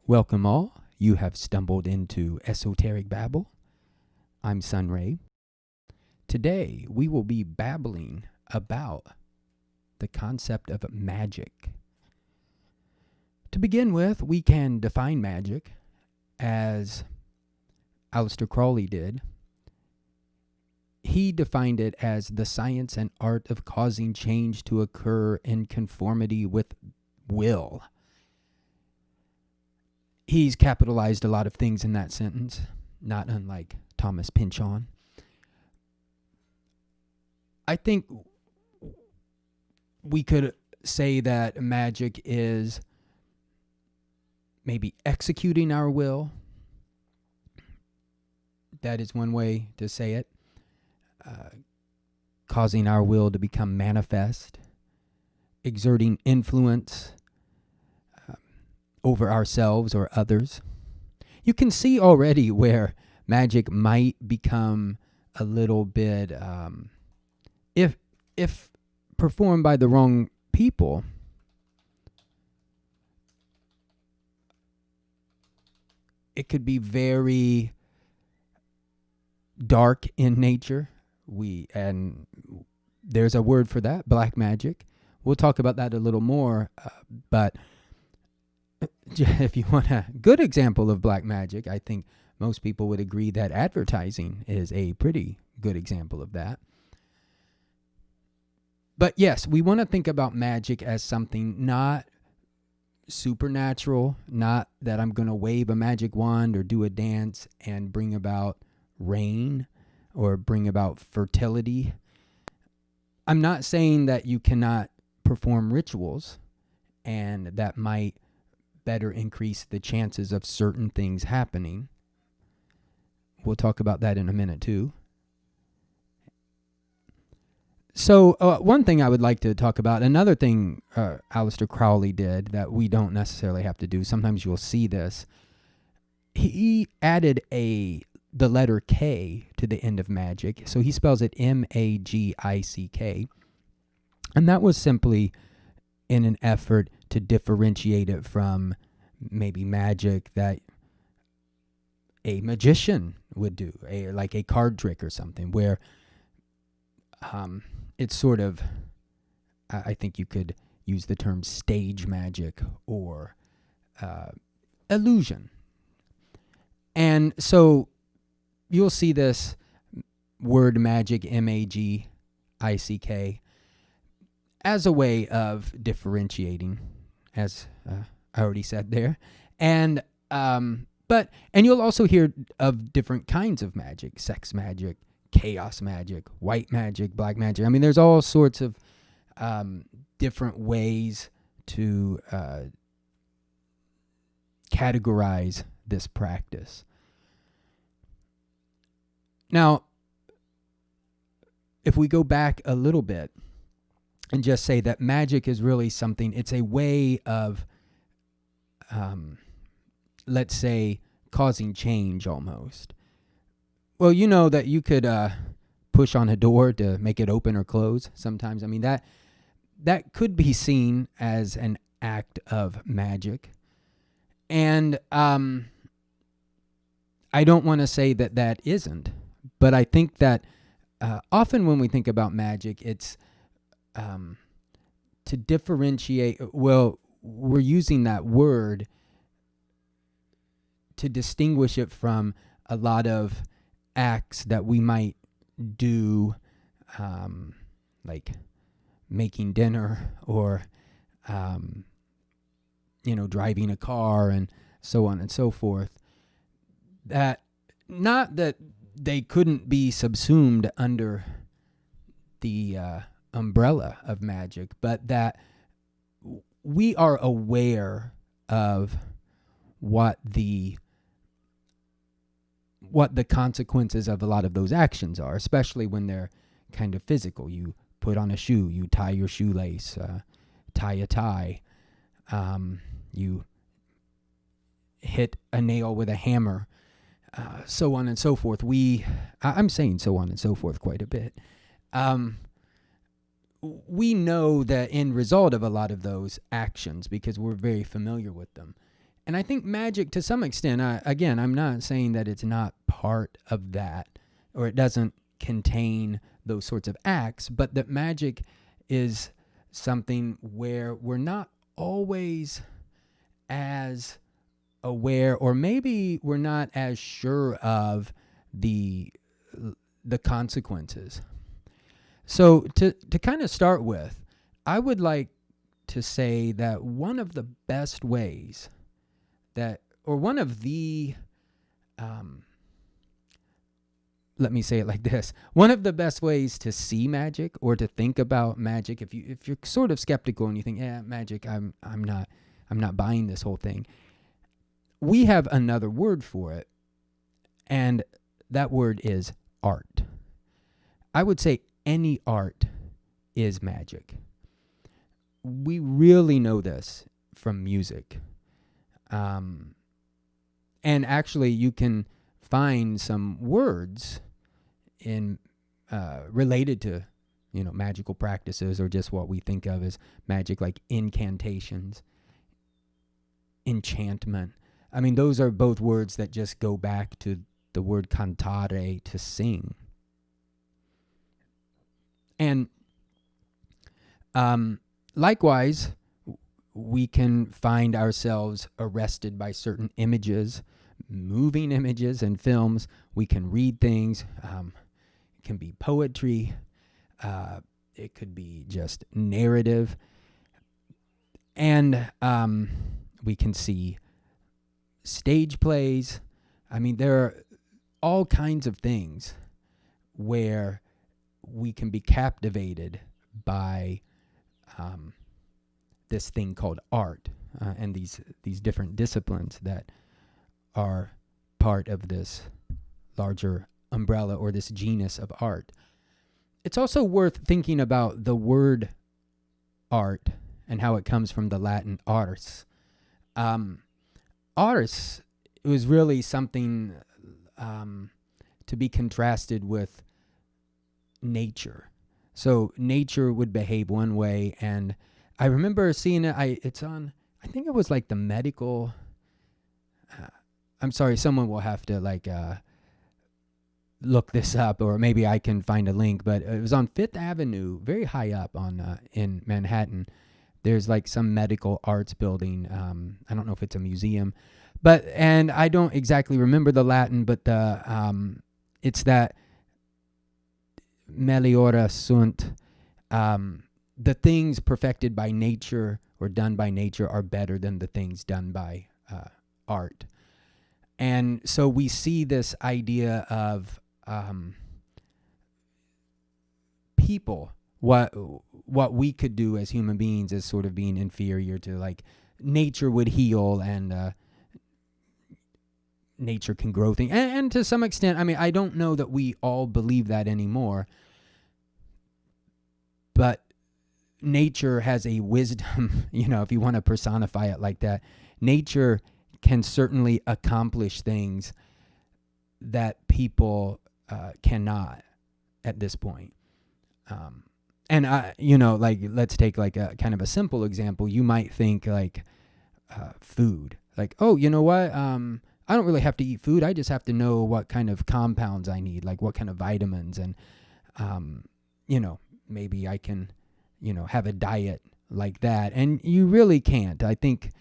Welcome all. You have stumbled into Esoteric Babble. I'm Sunray. Today we will be babbling about the concept of magic. To begin with, we can define magic as Aleister Crowley did. He defined it as the science and art of causing change to occur in conformity with will. He's capitalized a lot of things in that sentence, not unlike Thomas Pynchon. I think we could say that magic is maybe executing our will. That is one way to say it. Causing our will to become manifest, exerting influence over ourselves or others. You can see already where magic might become a little bit, if performed by the wrong people, it could be very dark in nature. And there's a word for that, black magic. We'll talk about that a little more, but if you want a good example of black magic, I think most people would agree that advertising is a pretty good example of that. But yes, we want to think about magic as something not supernatural, not that I'm going to wave a magic wand or do a dance and bring about rain or bring about fertility. I'm not saying that you cannot perform rituals and that might better increase the chances of certain things happening. We'll talk about that in a minute too. So one thing I would like to talk about, another thing Aleister Crowley did that we don't necessarily have to do, sometimes you'll see this, he added the letter K to the end of magic. So he spells it M-A-G-I-C-K. And that was simply in an effort to differentiate it from maybe magic that a magician would do, like a card trick or something, where it's sort of, I think you could use the term stage magic or illusion. And so you'll see this word magic, M-A-G-I-C-K, as a way of differentiating, as I already said there. And you'll also hear of different kinds of magic: sex magic, chaos magic, white magic, black magic. I mean, there's all sorts of different ways to categorize this practice. Now, if we go back a little bit and just say that magic is really something, it's a way of, let's say, causing change almost. Well, you know that you could push on a door to make it open or close sometimes. I mean, that could be seen as an act of magic. And I don't want to say that isn't, but I think that often when we think about magic, it's to differentiate. Well, we're using that word to distinguish it from a lot of acts that we might do, like making dinner or, driving a car and so on and so forth. That, not that they couldn't be subsumed under the umbrella of magic, but that we are aware of what the consequences of a lot of those actions are, especially when they're kind of physical. You put on a shoe, you tie your shoelace, tie a tie, you hit a nail with a hammer, so on and so forth. I'm saying so on and so forth quite a bit. We know the end result of a lot of those actions because we're very familiar with them. And I think magic, to some extent, again, I'm not saying that it's not part of that or it doesn't contain those sorts of acts, but that magic is something where we're not always as aware, or maybe we're not as sure of the consequences. So to kind of start with, I would like to say that one of the best ways that, or one of the, let me say it like this: one of the best ways to see magic or to think about magic, if you're sort of skeptical and you think, yeah, magic, I'm not buying this whole thing. We have another word for it, and that word is art. I would say any art is magic. We really know this from music. And actually, you can find some words in related to, magical practices, or just what we think of as magic, like incantations, enchantment. I mean, those are both words that just go back to the word cantare, to sing. And likewise, we can find ourselves arrested by certain images, moving images and films. We can read things. It can be poetry. It could be just narrative. And we can see stage plays. I mean, there are all kinds of things where we can be captivated by this thing called art, and these different disciplines that are part of this larger umbrella, or this genus of art. It's also worth thinking about the word art and how it comes from the Latin ars. Ars was really something to be contrasted with nature. So nature would behave one way, and I remember seeing it. It's on, I think it was like the medical. I'm sorry, someone will have to look this up, or maybe I can find a link. But it was on Fifth Avenue, very high up on in Manhattan. There's like some medical arts building. I don't know if it's a museum, and I don't exactly remember the Latin, but it's that meliora sunt. The things perfected by nature or done by nature are better than the things done by art. And so we see this idea of people, what we could do as human beings as sort of being inferior to, like, nature would heal, and nature can grow things. And to some extent, I mean, I don't know that we all believe that anymore, but nature has a wisdom, if you want to personify it like that. Nature can certainly accomplish things that people cannot at this point. And let's take like a kind of a simple example. You might think like food, like, oh, you know what? I don't really have to eat food. I just have to know what kind of compounds I need, like what kind of vitamins, and maybe I can, have a diet like that. And you really can't. I think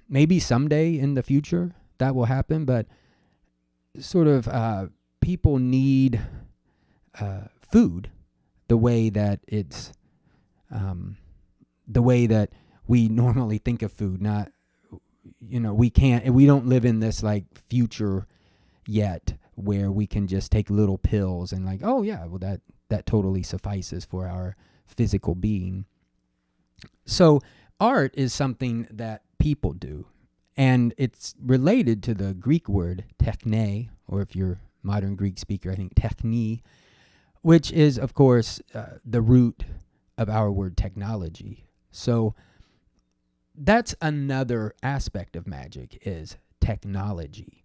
maybe someday in the future that will happen, but sort of people need food the way that it's the way that we normally think of food. Not, we don't live in this like future yet where we can just take little pills and like, oh yeah, well that totally suffices for our physical being. So art is something that people do, and it's related to the Greek word techne, or if you're a modern Greek speaker, I think techni, which is, of course, the root of our word technology. So that's another aspect of magic, is technology.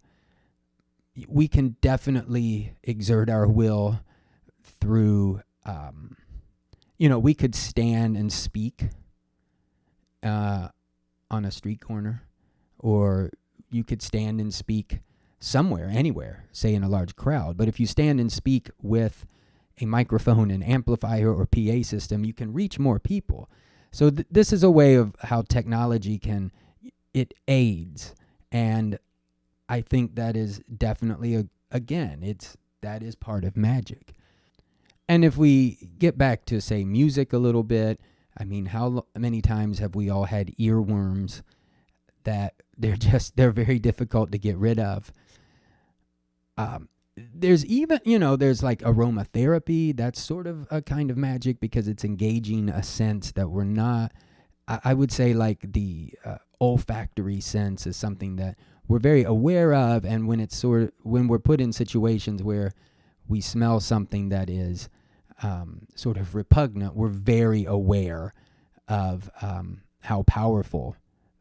We can definitely exert our will through, we could stand and speak on a street corner, or you could stand and speak somewhere, anywhere, say in a large crowd. But if you stand and speak with a microphone, an amplifier, or PA system, you can reach more people. So this is a way of how technology it aids. And I think that is definitely, that is part of magic. And if we get back to, say, music a little bit, I mean, how many times have we all had earworms that they're very difficult to get rid of? There's even, there's like aromatherapy. That's sort of a kind of magic because it's engaging a sense that we're not, I would say like the olfactory sense is something that we're very aware of. And when when we're put in situations where we smell something that is sort of repugnant, we're very aware of how powerful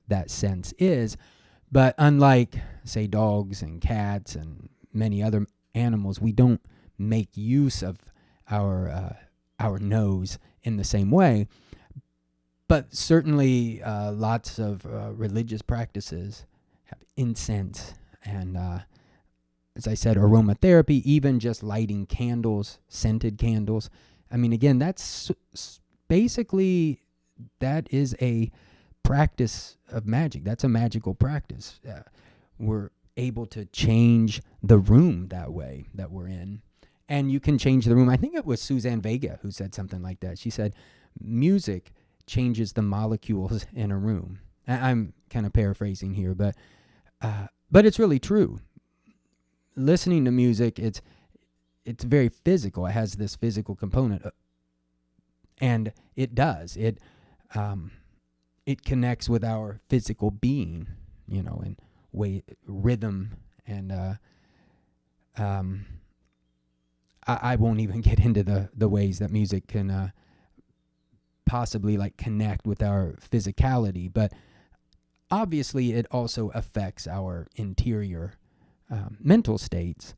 that sense is. But unlike, say, dogs and cats and many other animals, we don't make use of our nose in the same way. But certainly lots of religious practices have incense and, as I said, aromatherapy, even just lighting candles, scented candles. I mean, again, that's basically, that is a practice of magic. That's a magical practice. We're able to change the room that way that we're in. And you can change the room. I think it was Suzanne Vega who said something like that. She said, music changes the molecules in a room. I'm kind of paraphrasing here, but it's really true. Listening to music, it's very physical. It has this physical component, and it does. It connects with our physical being, in rhythm, and I won't even get into the ways that music can possibly like connect with our physicality, but obviously it also affects our interior mental states,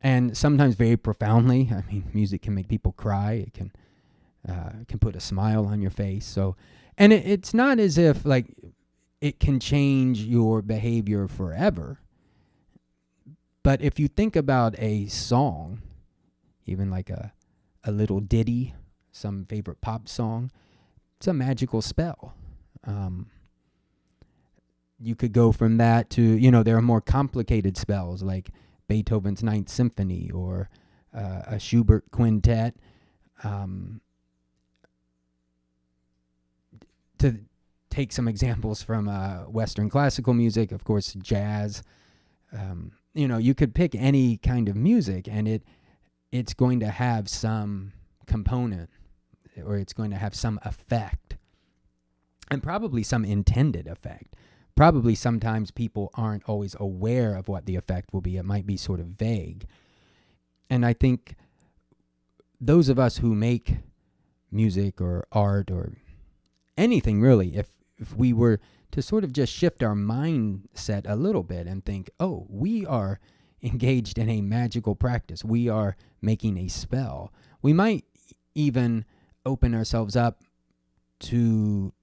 and sometimes very profoundly. I mean, music can make people cry. It can put a smile on your face. So, and it's not as if like it can change your behavior forever. But if you think about a song, even like a little ditty, some favorite pop song, it's a magical spell. You could go from that to, there are more complicated spells like Beethoven's Ninth Symphony or a Schubert quintet. To take some examples from Western classical music, of course, jazz. You could pick any kind of music, and it's going to have some component, or it's going to have some effect, and probably some intended effect. Probably sometimes people aren't always aware of what the effect will be. It might be sort of vague. And I think those of us who make music or art or anything really, if we were to sort of just shift our mindset a little bit and think, oh, we are engaged in a magical practice. We are making a spell. We might even open ourselves up to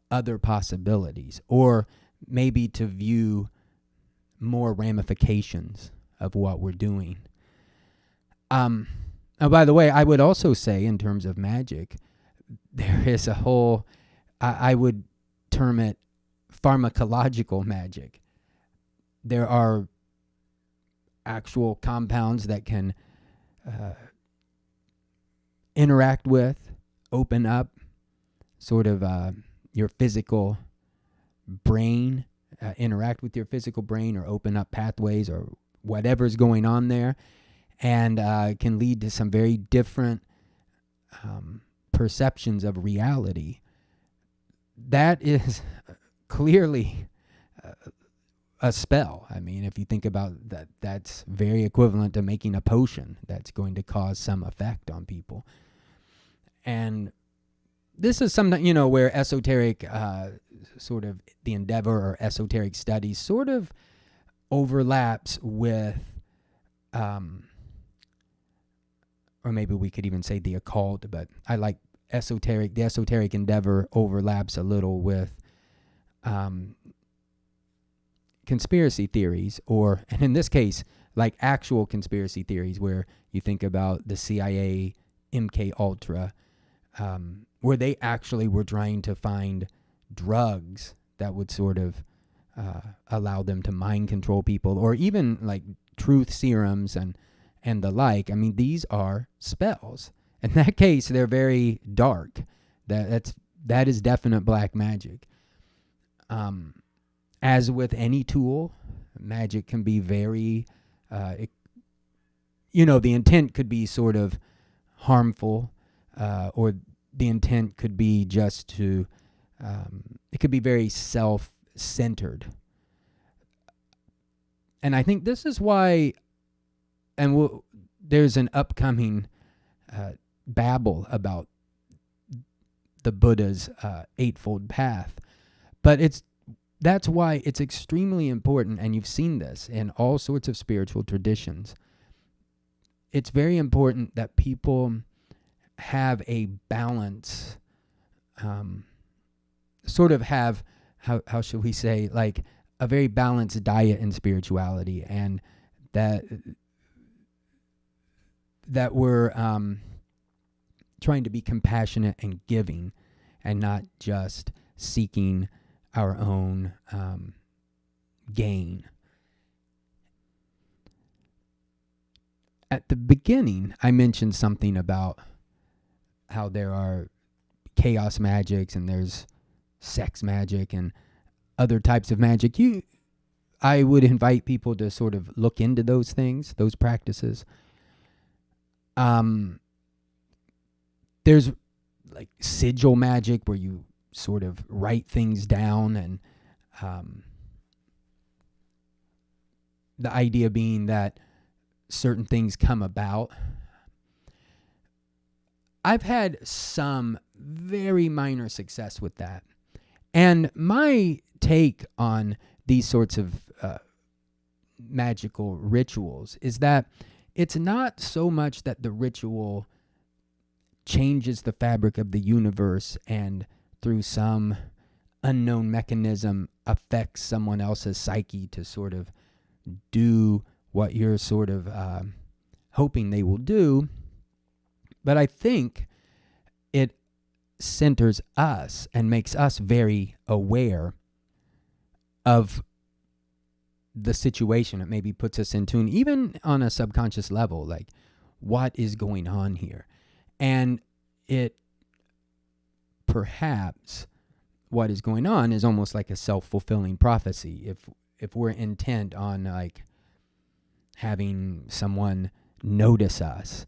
other possibilities, or maybe to view more ramifications of what we're doing. Oh, by the way, I would also say in terms of magic, there is a whole, I would term it pharmacological magic. There are actual compounds that can interact with, open up sort of your physical brain, interact with your physical brain, or open up pathways or whatever's going on there, and can lead to some very different perceptions of reality. That is clearly a spell. I mean, if you think about that, that's very equivalent to making a potion that's going to cause some effect on people. And this is something, where esoteric, sort of the endeavor or esoteric studies sort of overlaps with, or maybe we could even say the occult, but I like the esoteric endeavor overlaps a little with conspiracy theories, and in this case, like actual conspiracy theories, where you think about the CIA, MK Ultra, where they actually were trying to find drugs that would sort of allow them to mind control people, or even like truth serums and the like. I mean, these are spells. In that case, they're very dark. That is definite black magic. As with any tool, magic can be very, the intent could be sort of harmful, or the intent could be just to, it could be very self-centered. And I think this is why, there's an upcoming babble about the Buddha's Eightfold Path. But that's why it's extremely important, and you've seen this in all sorts of spiritual traditions. It's very important that people have a balance, sort of have, how should we say, like a very balanced diet in spirituality, and that we're trying to be compassionate and giving, and not just seeking our own gain. At the beginning, I mentioned something about how there are chaos magics and there's sex magic and other types of magic. I would invite people to sort of look into those things, those practices. There's like sigil magic, where you sort of write things down, and the idea being that certain things come about. I've had some very minor success with that. And my take on these sorts of magical rituals is that it's not so much that the ritual changes the fabric of the universe and through some unknown mechanism affects someone else's psyche to sort of do what you're sort of hoping they will do. But I think it centers us and makes us very aware of the situation. It maybe puts us in tune, even on a subconscious level, like what is going on here. And it perhaps what is going on is almost like a self-fulfilling prophecy. If we're intent on like having someone notice us,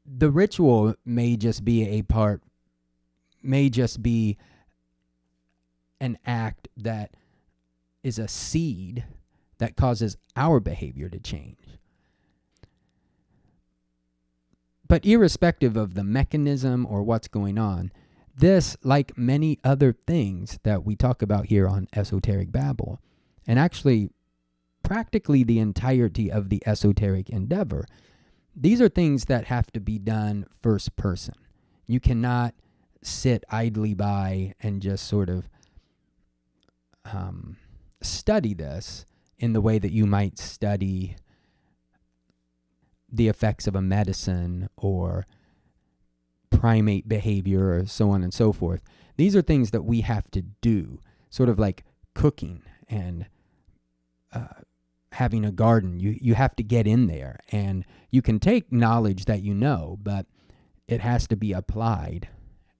the ritual may just be an act that is a seed that causes our behavior to change. But irrespective of the mechanism or what's going on, this, like many other things that we talk about here on Esoteric Babble, and actually practically the entirety of the esoteric endeavor, these are things that have to be done first person. You cannot sit idly by and just sort of study this in the way that you might study the effects of a medicine or primate behavior or so on and so forth. These are things that we have to do, sort of like cooking and having a garden. You have to get in there, and you can take knowledge that you know, but it has to be applied.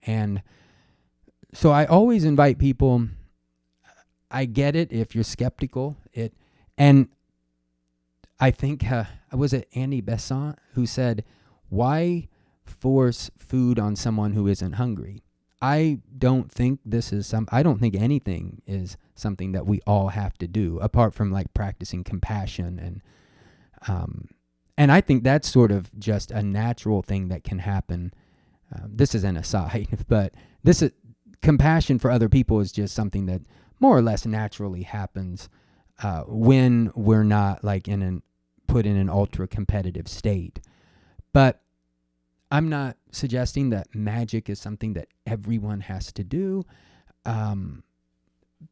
And so I always invite people, I get it if you're skeptical. And I think, was it Andy Besant who said, why force food on someone who isn't hungry? I don't think anything is something that we all have to do, apart from like practicing compassion. And I think that's sort of just a natural thing that can happen. This is an aside, but compassion for other people is just something that more or less naturally happens when we're not like put in an ultra competitive state. But I'm not suggesting that magic is something that everyone has to do.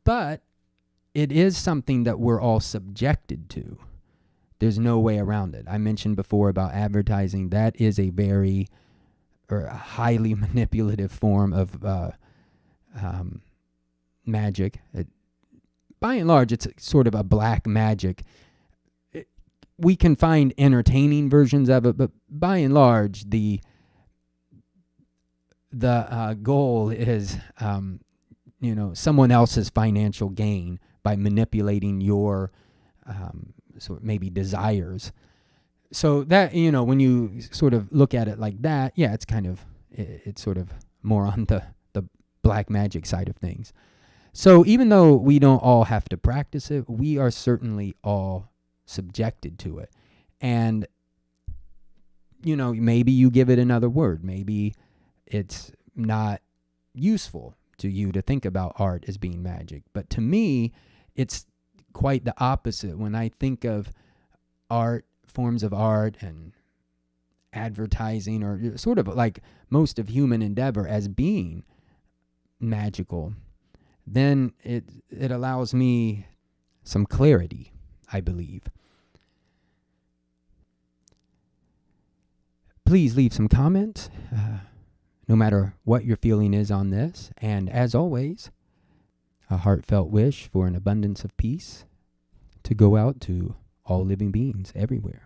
But it is something that we're all subjected to. There's no way around it. I mentioned before about advertising. That is a very or a highly manipulative form of magic. By and large, it's sort of a black magic. We can find entertaining versions of it, but by and large, the goal is, someone else's financial gain by manipulating your sort of maybe desires. So that, when you sort of look at it like that, yeah, it's sort of more on the black magic side of things. So even though we don't all have to practice it, we are certainly all subjected to it. And, maybe you give it another word. Maybe it's not useful to you to think about art as being magic. But to me, it's quite the opposite. When I think of art, forms of art and advertising, or sort of like most of human endeavor as being magical, then it allows me some clarity, I believe. Please leave some comments, no matter what your feeling is on this. And as always, a heartfelt wish for an abundance of peace to go out to all living beings everywhere.